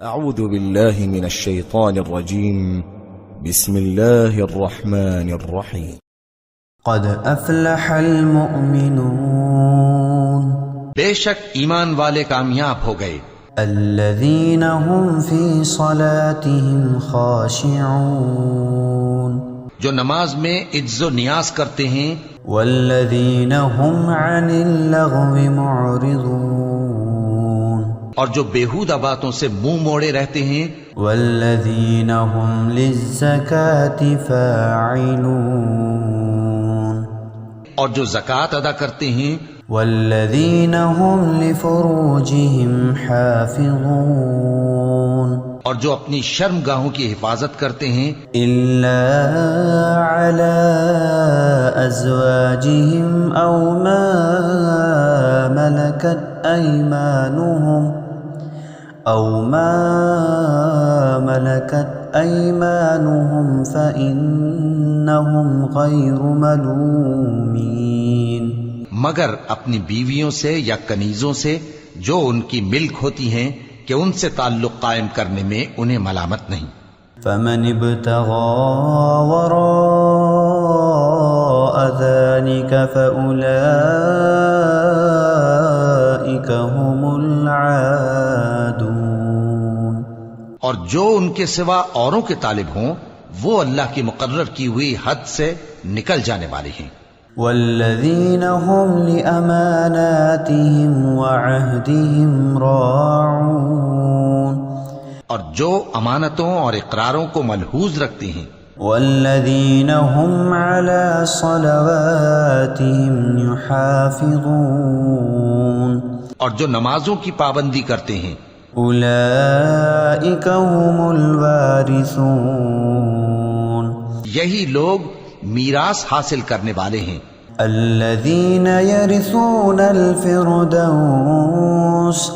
أعوذ بالله من الشيطان الرجيم. بسم الله الرحمن الرحيم. قد افلح المؤمنون بے شک ایمان والے کامیاب ہو گئے، الذين هم في صلاتهم خاشعون جو نماز میں عجز و نیاز کرتے ہیں، والذين هم عن اللغو معرضون اور جو بیہودہ باتوں سے منہ موڑے رہتے ہیں، والذين هم للزكاة فاعلون اور جو زکوٰۃ ادا کرتے ہیں، والذين هم لفروجهم حافظون اور جو اپنی شرم گاہوں کی حفاظت کرتے ہیں، إلا على أزواجهم أو ما ملكت أيمانهم فإنهم غير ملومين مگر اپنی بیویوں سے یا کنیزوں سے جو ان کی ملک ہوتی ہیں کہ ان سے تعلق قائم کرنے میں انہیں ملامت نہیں۔ فمن ابتغى وراء ذلك فأولئك هم العادون اور جو ان کے سوا اوروں کے طالب ہوں وہ اللہ کی مقرر کی ہوئی حد سے نکل جانے والے ہیں۔ والذين هم لأماناتهم وعهدهم راعون اور جو امانتوں اور اقراروں کو ملحوظ رکھتے ہیں، والذين هم على صلواتهم يحافظون اور جو نمازوں کی پابندی کرتے ہیں، أولئك هم الوارثون یہی لوگ میراث حاصل کرنے والے ہیں، الذين يرثون الفردوس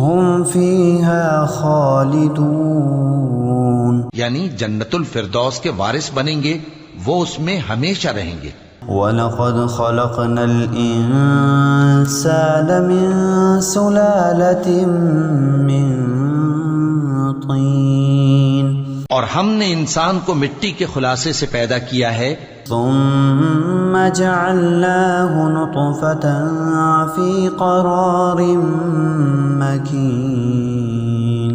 هم فيها خالدون یعنی جنت الفردوس کے وارث بنیں گے، وہ اس میں ہمیشہ رہیں گے۔ وَلَقَدْ خَلَقْنَا الْإِنسَانَ مِنْ سُلَالَةٍ مِّن طِينٍ اور ہم نے انسان کو مٹی کے خلاصے سے پیدا کیا ہے، ثُمَّ جَعَلْنَاهُ نُطْفَةً فِي قَرَارٍ مَّكِينٍ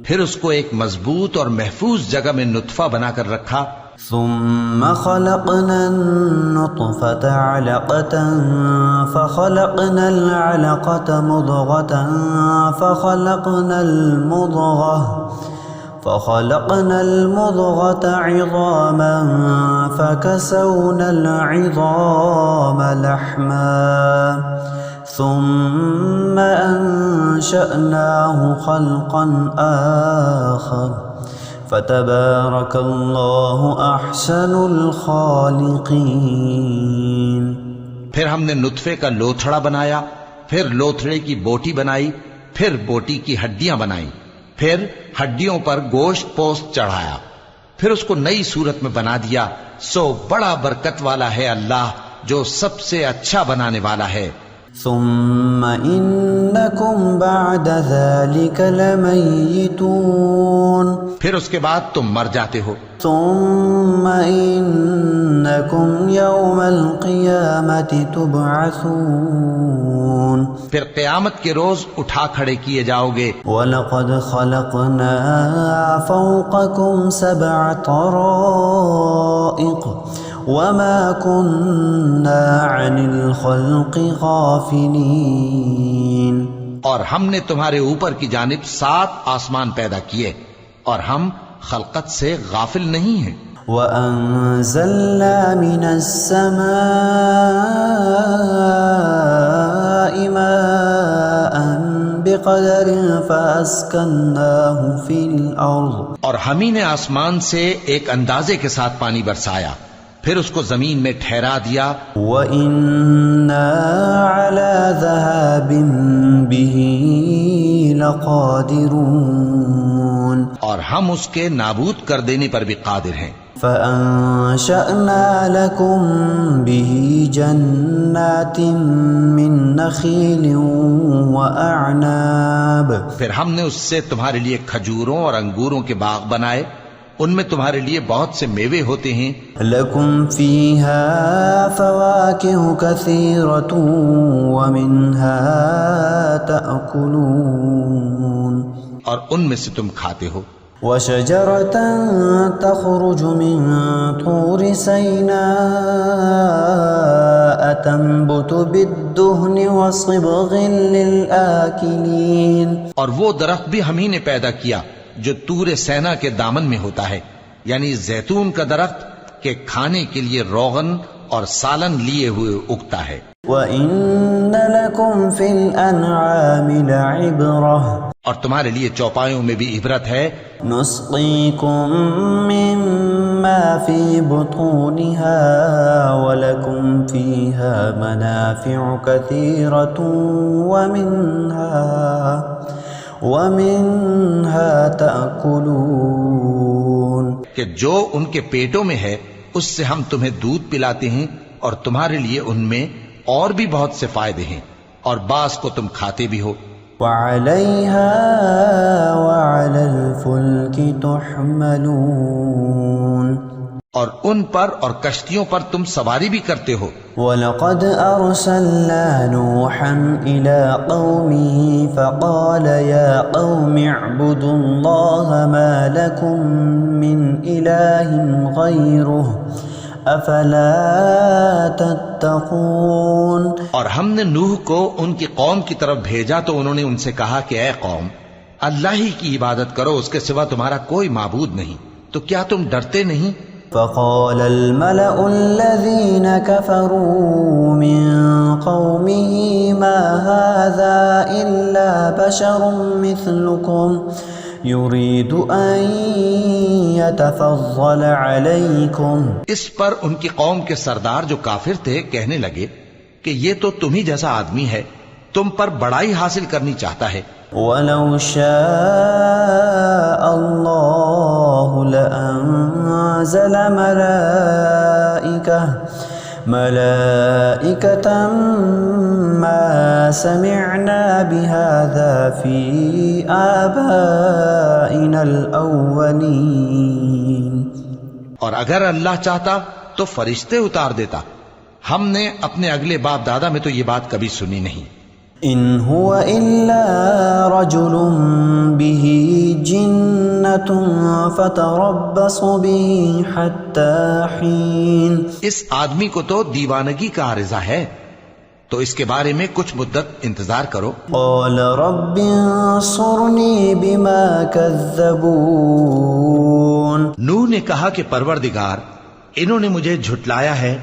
پھر اس کو ایک مضبوط اور محفوظ جگہ میں نطفہ بنا کر رکھا، ثم خلقنا النطفة علقة فخلقنا العلقة مضغة فخلقنا المضغة عظاما فكسونا العظام لحما ثم أنشأناه خلقا آخر فتبارك الله احسن الخالقين پھر ہم نے نطفے کا لوتھڑا بنایا، پھر لوتھڑے کی بوٹی بنائی، پھر بوٹی کی ہڈیاں بنائیں، پھر ہڈیوں پر گوشت پوست چڑھایا، پھر اس کو نئی صورت میں بنا دیا۔ سو بڑا برکت والا ہے اللہ جو سب سے اچھا بنانے والا ہے۔ ثم انکم بعد ذلك لمیتون پھر اس کے بعد تم مر جاتے ہو، ثم انکم یوم القیامت تبعثون پھر قیامت کے روز اٹھا کھڑے کیے جاؤ گے۔ وَلَقَدْ خَلَقْنَا فَوْقَكُمْ سَبْعَ طَرَائِقَ وَمَا كُنَّا عَنِ الْخَلْقِ غَافِلِينَ اور ہم نے تمہارے اوپر کی جانب 7 آسمان پیدا کیے اور ہم خلقت سے غافل نہیں ہیں۔ وَأَنزَلْنَا مِنَ السَّمَاءِ مَاءً بِقَدَرٍ فَأَسْكَنَّاهُ فِي الْأَرْضِ اور ہم ہی نے آسمان سے ایک اندازے کے ساتھ پانی برسایا، پھر اس کو زمین میں ٹھہرا دیا۔ وَإِنَّا عَلَى ذَهَابٍ بِهِ لَقَادِرُونَ اور ہم اس کے نابود کر دینے پر بھی قادر ہیں۔ فَأَنشَأْنَا لَكُم بِهِ جَنَّاتٍ مِّن نَخِيلٍ وَأَعْنَابٍ پھر ہم نے اس سے تمہارے لیے کھجوروں اور انگوروں کے باغ بنائے، ان میں تمہارے لیے بہت سے میوے ہوتے ہیں، لكم فيها فواكه كثيرة ومنها تأكلون، اور ان میں سے تم کھاتے ہو، وشجرة تخرج من طور سيناء تنبت بالدهن وصبغ للآكلين، اور وہ درخت بھی ہم ہی نے پیدا کیا جو طور سینا کے دامن میں ہوتا ہے، یعنی زیتون کا درخت کہ کھانے کے لیے روغن اور سالن لیے ہوئے اگتا ہے۔ وَإِنَّ لَكُمْ فِي الْأَنْعَامِ لَعِبْرَةً، اور تمہارے لیے چوپایوں میں بھی عبرت ہے، نُسْقِيكُم مِّمَّا فِي بُطُونِهَا وَلَكُمْ فِيهَا مَنَافِعُ كَثِيرَةٌ وَمِنْهَا تَأْكُلُونَ، کہ جو ان کے پیٹوں میں ہے اس سے ہم تمہیں دودھ پلاتے ہیں، اور تمہارے لیے ان میں اور بھی بہت سے فائدے ہیں، اور بعض کو تم کھاتے بھی ہو۔ وَعَلَيْهَا وَعَلَى الْفُلْكِ تُحْمَلُونَ، اور ان پر اور کشتیوں پر تم سواری بھی کرتے ہو۔ وَلَقَدْ أَرْسَلْنَا نُوحًا إِلَىٰ قَوْمِهِ فَقَالَ يَا قَوْمِ اعْبُدُوا اللَّهَ مَا لَكُم مِّنْ إِلَٰهٍ غَيْرُهُ أَفَلَا تَتَّقُونَ، اور ہم نے نوح کو ان کی قوم کی طرف بھیجا تو انہوں نے ان سے کہا کہ اے قوم، اللہ ہی کی عبادت کرو، اس کے سوا تمہارا کوئی معبود نہیں، تو کیا تم ڈرتے نہیں؟ فقال الملأ الذين كفروا من قومه ما هذا إلا بشر مثلكم يريد أن يتفضل عليكم، اس پر ان کی قوم کے سردار جو کافر تھے کہنے لگے کہ یہ تو تم ہی جیسا آدمی ہے، تم پر بڑائی حاصل کرنی چاہتا ہے۔ ولو شاء الله لأنزل ملائكة ما سمعنا بهذا في آبائنا الأولين، اور اگر اللہ چاہتا تو فرشتے اتار دیتا، ہم نے اپنے اگلے باپ دادا میں تو یہ بات کبھی سنی نہیں۔ إن هو إلا رجل به جنة فتربصوا به حتى حين، اس آدمی کو تو دیوانگی کا عارضہ ہے، تو اس کے بارے میں کچھ مدت انتظار کرو۔ قال رب انصرني بما كذبون، نوح نے کہا کہ پروردگار، انہوں نے مجھے جھٹلایا ہے،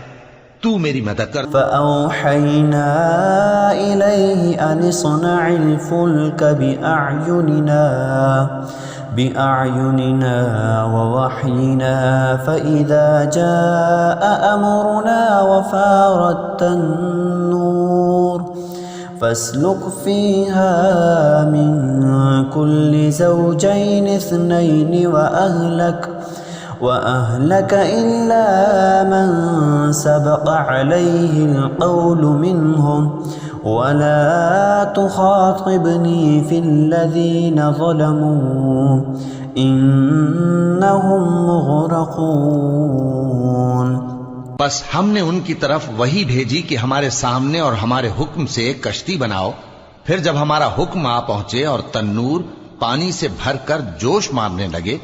تو میری مدد کر۔ فأوحينا إليه أن اصنع الفلك بأعيننا ووحينا فإذا جاء أمرنا وفارت النور فاسلك فيها من كل زوجين اثنين وأهلك إلا من سبق عليه القول منهم ولا تخاطبني في الذين ظلموا إنهم مغرقون، بس ہم نے ان کی طرف وہی بھیجی کہ ہمارے سامنے اور ہمارے حکم سے کشتی بناؤ، پھر جب ہمارا حکم آ پہنچے اور تنور پانی سے بھر کر جوش مارنے لگے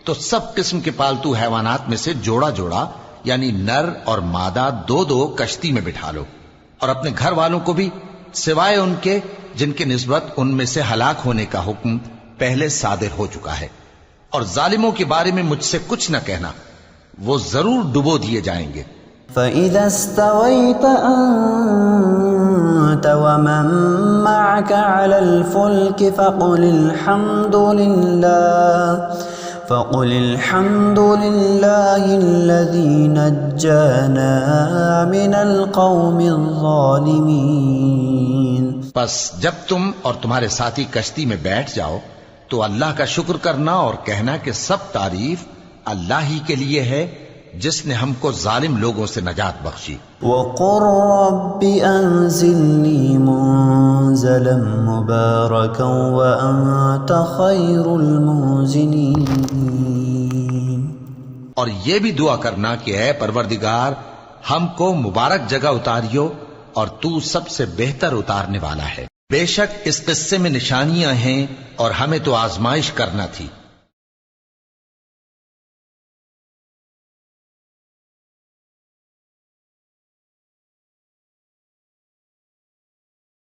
تو سب قسم کے پالتو حیوانات میں سے جوڑا جوڑا یعنی نر اور مادہ دو دو کشتی میں بٹھا لو، اور اپنے گھر والوں کو بھی سوائے ان کے جن کے نسبت ان میں سے ہلاک ہونے کا حکم پہلے صادر ہو چکا ہے، اور ظالموں کے بارے میں مجھ سے کچھ نہ کہنا، وہ ضرور ڈبو دیے جائیں گے۔ فإذا استويت أنت ومن معك على الفلك فقل الحمد لله الذي نجانا من القوم الظالمين، بس جب تم اور تمہارے ساتھی کشتی میں بیٹھ جاؤ تو اللہ کا شکر کرنا اور کہنا کہ سب تعریف اللہ ہی کے لیے ہے جس نے ہم کو ظالم لوگوں سے نجات بخشی۔ وقل رب انزلنی منزلا مبارکا وانت خیر المنزلین، اور یہ بھی دعا کرنا کہ اے پروردگار ہم کو مبارک جگہ اتاریو اور تو سب سے بہتر اتارنے والا ہے۔ بے شک اس قصے میں نشانیاں ہیں اور ہمیں تو آزمائش کرنا تھی۔